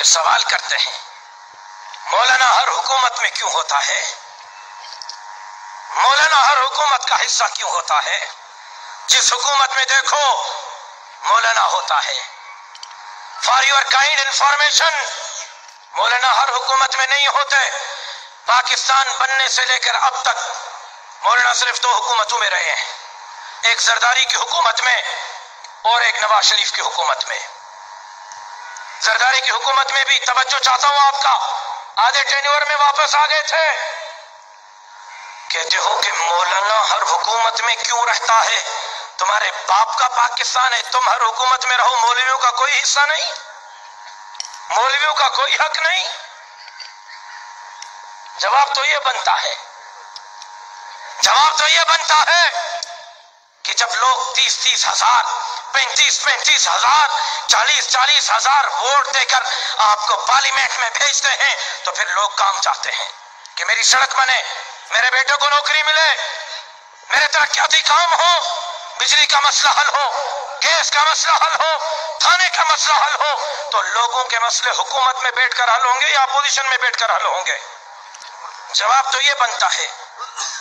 پھر سوال کرتے ہیں مولانا ہر حکومت میں کیوں ہوتا ہے؟ مولانا ہر حکومت کا حصہ کیوں ہوتا ہے؟ جس حکومت میں دیکھو مولانا ہوتا ہے. فار یور کائنڈ انفارمیشن، مولانا ہر حکومت میں نہیں ہوتے. پاکستان بننے سے لے کر اب تک مولانا صرف 2 حکومتوں میں رہے ہیں، ایک زرداری کی حکومت میں اور ایک نواز شریف کی حکومت میں. زرداری کی حکومت میں بھی توجہ چاہتا ہوں آپ کا، آدھے ٹینیور میں واپس آ گئے تھے. کہتے ہو کہ مولانا ہر حکومت میں کیوں رہتا ہے؟ تمہارے باپ کا پاکستان ہے، تم ہر حکومت میں رہو، مولویوں کا کوئی حصہ نہیں، مولویوں کا کوئی حق نہیں. جواب تو یہ بنتا ہے، جواب تو یہ بنتا ہے کہ جب لوگ 30-30 ہزار 35-35 ہزار 40-40 ہزار ووٹ دے کر آپ کو پارلیمنٹ میں بھیجتے ہیں تو پھر لوگ کام چاہتے ہیں کہ میری سڑک بنے، میرے بیٹے کو نوکری ملے، میرے ترقیاتی کام ہو، بجلی کا مسئلہ حل ہو، گیس کا مسئلہ حل ہو، کھانے کا مسئلہ حل ہو. تو لوگوں کے مسئلے حکومت میں بیٹھ کر حل ہوں گے یا اپوزیشن میں بیٹھ کر حل ہوں گے؟ جواب تو یہ بنتا ہے.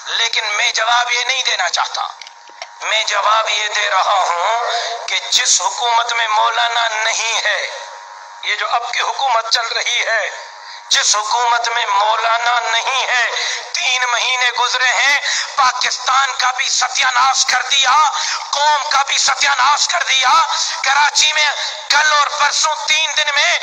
لیکن میں جواب یہ نہیں دینا چاہتا، میں جواب یہ دے رہا ہوں کہ جس حکومت میں مولانا نہیں ہے، یہ جو اب کی حکومت چل رہی ہے، جس حکومت میں مولانا نہیں ہے، 3 مہینے گزرے ہیں، پاکستان کا بھی ستیاناش کر دیا، قوم کا بھی ستیاناش کر دیا. کراچی میں کل اور پرسوں 3 دن میں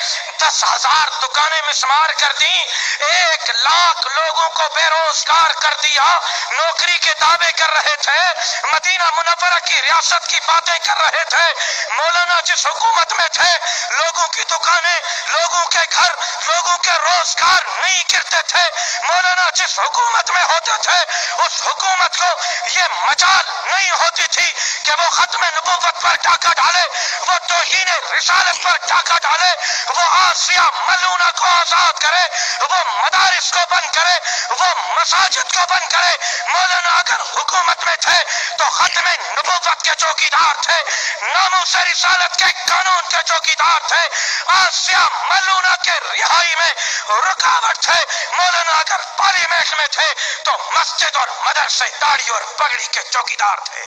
10,000 دکانیں مسمار کر دی، 1 لاکھ لوگوں کو بے روزگار کر دیا. نوکری کے دعوے کر رہے تھے، مدینہ منورہ کی ریاست کی باتیں کر رہے تھے. مولانا جس حکومت میں تھے، لوگوں کی دکانیں، لوگوں کے گھر، لوگوں کے روزگار نہیں گرتے تھے. مولانا جس حکومت میں ہوتے تھے، اس حکومت کو یہ مجال نہیں ہوتی تھی کہ وہ ختم نبوت پر ڈاکہ ڈالے، وہ توہین رسالت پر ڈاکہ ڈالے، وہ آسیہ ملونہ کو آزاد کرے، وہ مدارس کو بند کرے، وہ مساجد کو بند کرے. مولانا اگر حکومت میں تھے تو ختم نبوت کے چوکیدار تھے، ناموس رسالت کے قانون کے چوکیدار تھے، آسیہ ملونہ کے رہائی میں رکاوٹ تھے. مولانا اگر پارلیمنٹ میں تھے تو مسجد اور مدرسے، داڑھی اور پگڑی کے چوکیدار تھے.